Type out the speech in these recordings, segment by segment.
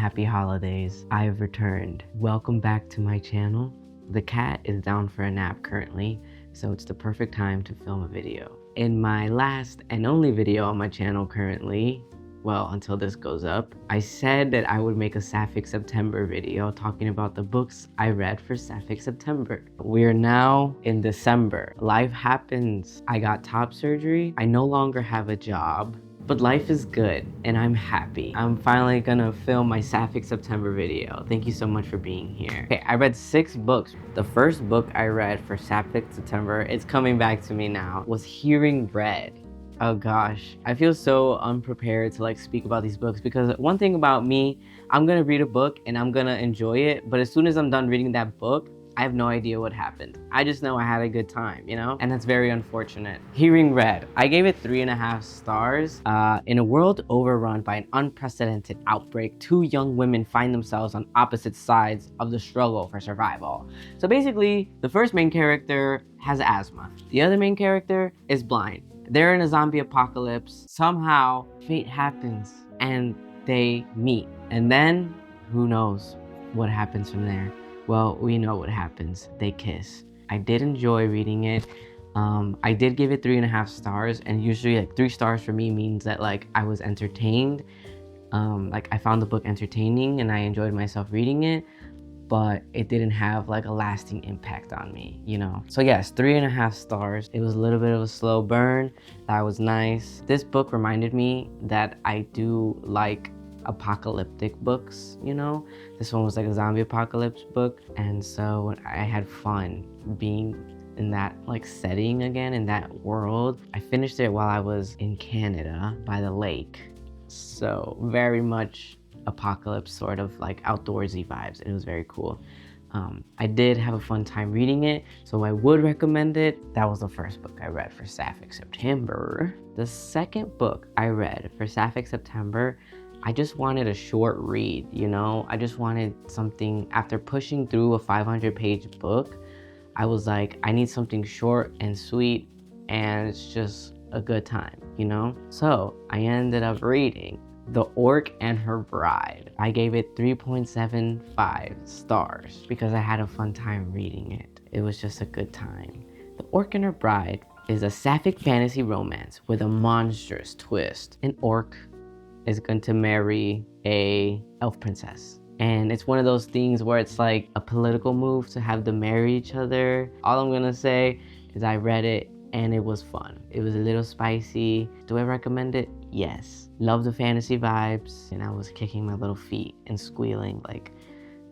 happy holidays. I've returned. Welcome back to my channel. The cat is down for a nap currently, so it's the perfect time to film a video. In my last and only video on my channel currently, well, until this goes up, I said that I would make a Sapphic September video talking about the books I read for Sapphic September. We are now in December. Life happens. I got top surgery. I no longer have a job. But life is good, and I'm happy. I'm finally gonna film my Sapphic September video. Thank you so much for being here. Okay, I read 6 books. The first book I read for Sapphic September, it's coming back to me now, was Hearing Red. Oh gosh, I feel so unprepared to like speak about these books because one thing about me, I'm gonna read a book and I'm gonna enjoy it, but as soon as I'm done reading that book, I have no idea what happened. I just know I had a good time, you know? And that's very unfortunate. Hearing Red, I gave it 3.5 stars. In a world overrun by an unprecedented outbreak, 2 young women find themselves on opposite sides of the struggle for survival. So basically, the first main character has asthma. The other main character is blind. They're in a zombie apocalypse. Somehow, fate happens and they meet. And then, who knows what happens from there? Well, we know what happens. They kiss. I did enjoy reading it. I did give it 3.5 stars, and usually like 3 stars for me means that like I was entertained. Like I found the book entertaining and I enjoyed myself reading it, but it didn't have like a lasting impact on me, you know? So yes, 3.5 stars. It was a little bit of a slow burn. That was nice. This book reminded me that I do like apocalyptic books, you know? This one was like a zombie apocalypse book, and so I had fun being in that like setting again, in that world. I finished it while I was in Canada by the lake, so very much apocalypse, sort of like outdoorsy vibes, and it was very cool. I did have a fun time reading it, so I would recommend it. That was the first book I read for Sapphic September. The second book I read for Sapphic September, I just wanted a short read, you know? I just wanted something, after pushing through a 500-page book, I was like, I need something short and sweet, and it's just a good time, you know? So I ended up reading The Orc and Her Bride. I gave it 3.75 stars because I had a fun time reading it. It was just a good time. The Orc and Her Bride is a sapphic fantasy romance with a monstrous twist. An orc is going to marry a elf princess, and it's one of those things where it's like a political move to have them marry each other. All I'm gonna say is I read it and it was fun. It was a little spicy. Do I recommend it? Yes. Love the fantasy vibes, and I was kicking my little feet and squealing like,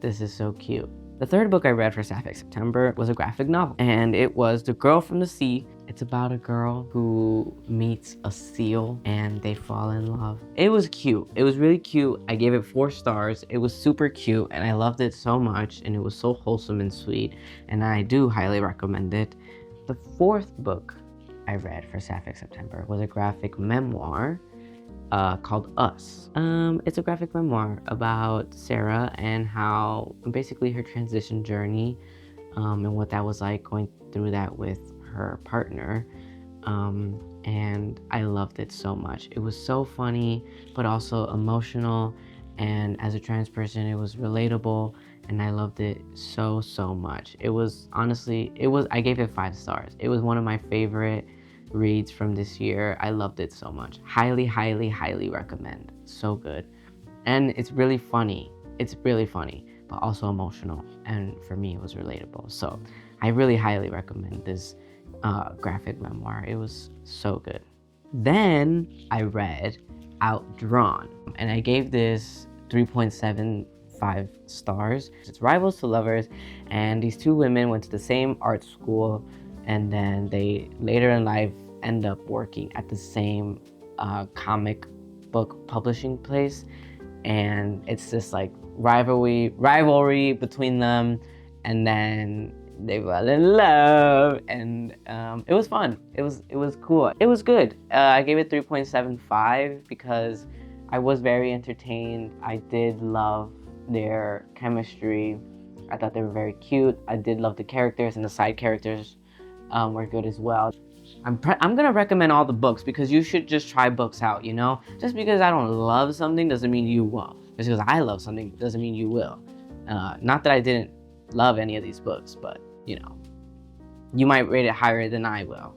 this is so cute. The third book I read for Sapphic September was a graphic novel, and it was The Girl from the Sea. It's about a girl who meets a seal and they fall in love. It was cute. It was really cute. I gave it 4 stars. It was super cute and I loved it so much, and it was so wholesome and sweet, and I do highly recommend it. The fourth book I read for Sapphic September was a graphic memoir called Us. It's a graphic memoir about Sara and how basically her transition journey and what that was like going through that with her partner, and I loved it so much. It was so funny but also emotional, and as a trans person it was relatable, and I loved it so much. It was honestly, I gave it 5 stars. It was one of my favorite reads from this year. I loved it so much. Highly recommend. So good. And it's really funny, but also emotional, and for me it was relatable. So I really highly recommend this graphic memoir. It was so good. Then I read Outdrawn, and I gave this 3.75 stars. It's rivals to lovers, and these 2 women went to the same art school, and then they later in life end up working at the same comic book publishing place, and it's this like rivalry between them, and then they fell in love, and it was fun. It was cool. It was good. I gave it 3.75 because I was very entertained. I did love their chemistry. I thought they were very cute. I did love the characters, and the side characters were good as well. I'm gonna recommend all the books because you should just try books out, you know? Just because I don't love something doesn't mean you won't. Just because I love something doesn't mean you will. Not that I didn't love any of these books, but you know, you might rate it higher than I will.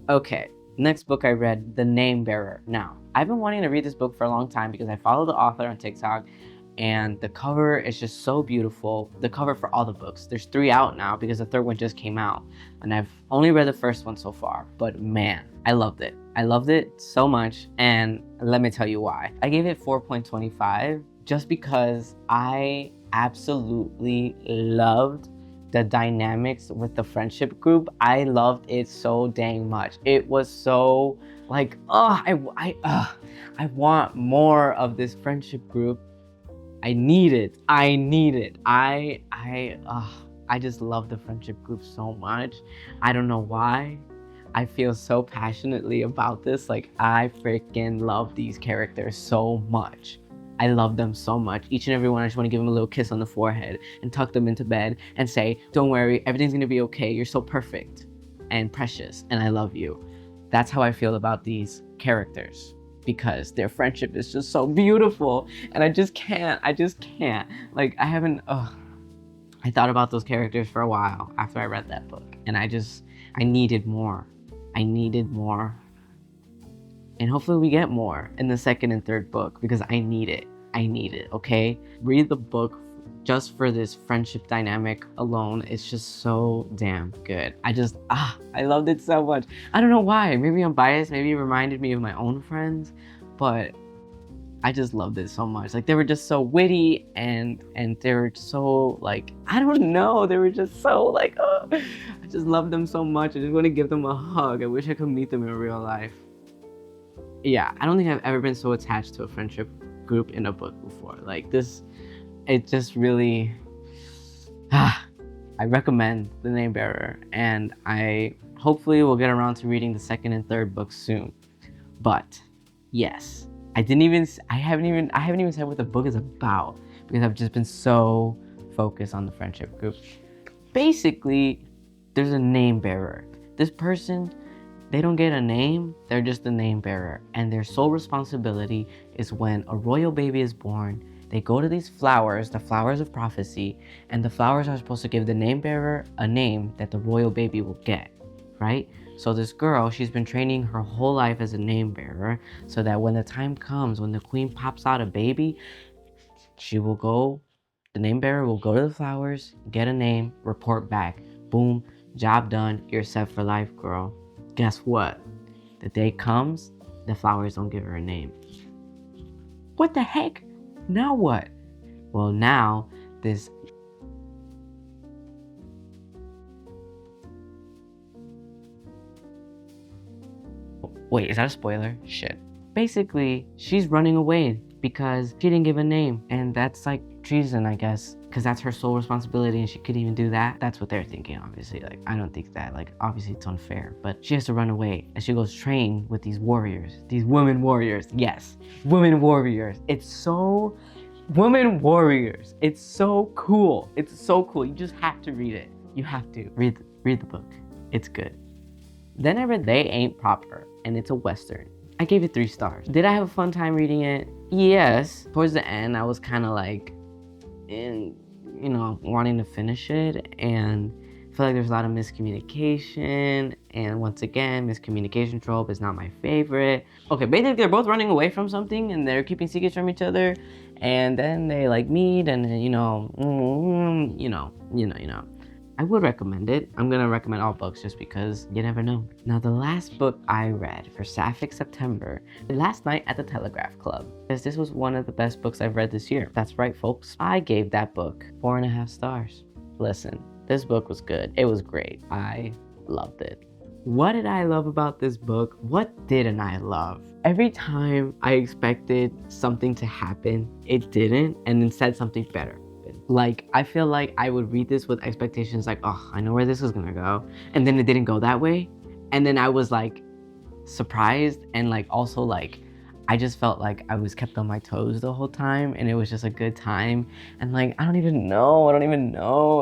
Okay, next book I read, The Name Bearer. Now, I've been wanting to read this book for a long time because I follow the author on TikTok, and the cover is just so beautiful. The cover for all the books. There's 3 out now because the 3rd one just came out, and I've only read the first one so far, but man, I loved it. I loved it so much, and let me tell you why. I gave it 4.25 just because I absolutely loved the dynamics with the friendship group. I loved it so dang much. It was so like, I want more of this friendship group. I need it. I just love the friendship group so much. I don't know why. I feel so passionately about this. Like, I freaking love these characters so much. I love them so much. Each and every one, I just want to give them a little kiss on the forehead and tuck them into bed and say, don't worry, everything's gonna be okay. You're so perfect and precious, and I love you. That's how I feel about these characters, because their friendship is just so beautiful, and I just can't. Like, I thought about those characters for a while after I read that book, and I needed more. And hopefully we get more in the 2nd and 3rd book, because I need it, okay? Read the book just for this friendship dynamic alone. It's just so damn good. I loved it so much. I don't know why. Maybe I'm biased. Maybe it reminded me of my own friends, but I just loved it so much. Like, they were just so witty, and they were so, like, I don't know. They were just so, like, oh, I just love them so much. I just want to give them a hug. I wish I could meet them in real life. Yeah, I don't think I've ever been so attached to a friendship group in a book before. Like, this, it just really, I recommend The Name Bearer, and I hopefully will get around to reading the 2nd and 3rd books soon. But yes, I haven't even said what the book is about, because I've just been so focused on the friendship group. Basically, there's a name bearer. This person, they don't get a name, they're just the name bearer, and their sole responsibility is when a royal baby is born, they go to these flowers, the flowers of prophecy, and the flowers are supposed to give the name bearer a name that the royal baby will get, right? So this girl, she's been training her whole life as a name bearer, so that when the time comes, when the queen pops out a baby, the name bearer will go to the flowers, get a name, report back. Boom, job done, you're set for life, girl. Guess what? The day comes, the flowers don't give her a name. What the heck? Now what? Well, now this Wait, is that a spoiler? Shit. Basically, she's running away because she didn't give a name, and that's like treason, I guess, because that's her sole responsibility, and she couldn't even do that. That's what they're thinking, obviously. Like, I don't think that, like, obviously it's unfair, but she has to run away, and she goes train with these warriors, these women warriors. Yes, women warriors. Women warriors. It's so cool. It's so cool. You just have to read it. You have to read the book. It's good. Then I read They Ain't Proper, and it's a Western. I gave it 3 stars. Did I have a fun time reading it? Yes. Towards the end, I was kind of like, wanting to finish it, and I feel like there's a lot of miscommunication, and once again, miscommunication trope is not my favorite. Okay, basically they're both running away from something, and they're keeping secrets from each other, and then they like meet, and I would recommend it. I'm gonna recommend all books just because you never know. Now, the last book I read for Sapphic September, last night at the Telegraph Club, because this was one of the best books I've read this year. That's right, folks. I gave that book 4.5 stars. Listen, this book was good. It was great. I loved it. What did I love about this book? What didn't I love? Every time I expected something to happen, it didn't, and instead something better. Like, I feel like I would read this with expectations like, oh, I know where this is gonna go. And then it didn't go that way. And then I was like surprised, and like also like, I just felt like I was kept on my toes the whole time, and it was just a good time. And like, I don't even know.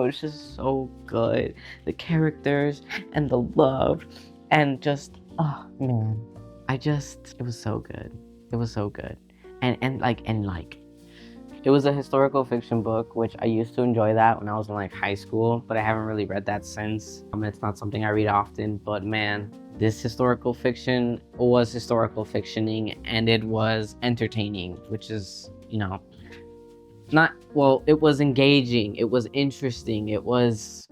It's just so good. The characters and the love and just, oh man. It was so good. It was so good. And It was a historical fiction book, which I used to enjoy that when I was in like high school, but I haven't really read that since. It's not something I read often, but man, this historical fiction was historical fictioning, and it was entertaining, which is, you know, not, well, it was engaging, it was interesting, it was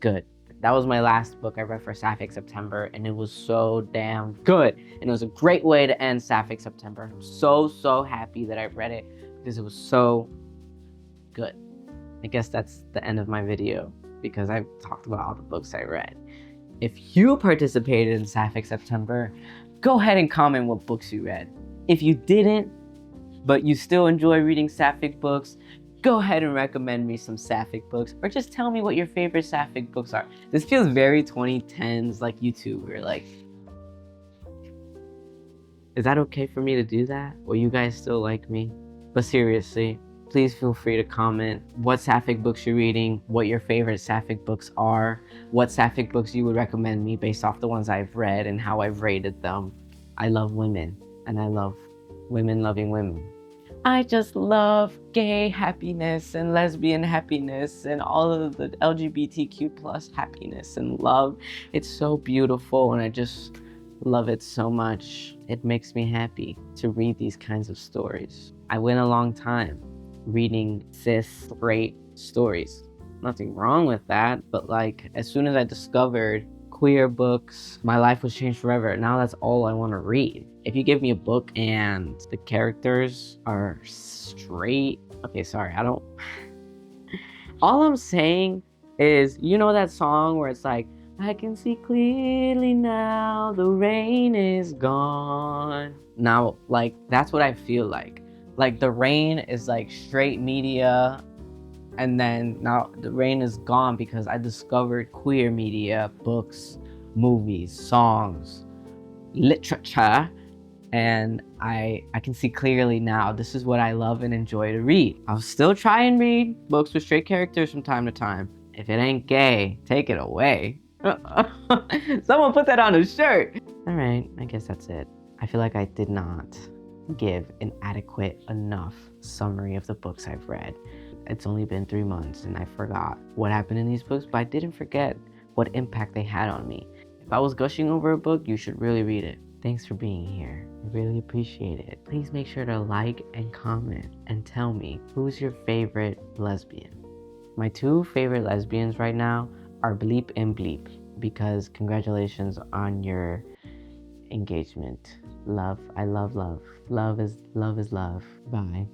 good. That was my last book I read for Sapphic September, and it was so damn good. And it was a great way to end Sapphic September. I'm so happy that I read it because it was so good. I guess that's the end of my video because I've talked about all the books I read. If you participated in Sapphic September, go ahead and comment what books you read. If you didn't, but you still enjoy reading Sapphic books, go ahead and recommend me some Sapphic books, or just tell me what your favorite Sapphic books are. This feels very 2010s, like YouTuber, like, is that okay for me to do that? Will you guys still like me? But seriously, please feel free to comment what Sapphic books you're reading, what your favorite Sapphic books are, what Sapphic books you would recommend me based off the ones I've read and how I've rated them. I love women, and I love women loving women. I just love gay happiness and lesbian happiness and all of the LGBTQ plus happiness and love. It's so beautiful, and I just love it so much. It makes me happy to read these kinds of stories. I went a long time reading cis straight stories. Nothing wrong with that, but like as soon as I discovered queer books, my life was changed forever. Now that's all I want to read. If you give me a book and the characters are straight, okay, sorry, I don't, all I'm saying is, you know that song where it's like, I can see clearly now, the rain is gone. Now, like, that's what I feel like. Like, the rain is like straight media, and then now the rain is gone because I discovered queer media, books, movies, songs, literature, and I can see clearly now this is what I love and enjoy to read. I'll still try and read books with straight characters from time to time. If it ain't gay, take it away. Someone put that on a shirt. All right, I guess that's it. I feel like I did not give an adequate enough summary of the books I've read. It's only been 3 months and I forgot what happened in these books, but I didn't forget what impact they had on me. If I was gushing over a book, you should really read it. Thanks for being here. I really appreciate it. Please make sure to like and comment and tell me who's your favorite lesbian. My 2 favorite lesbians right now are Bleep and Bleep, because congratulations on your engagement. Love, I love love. Love is love. Bye.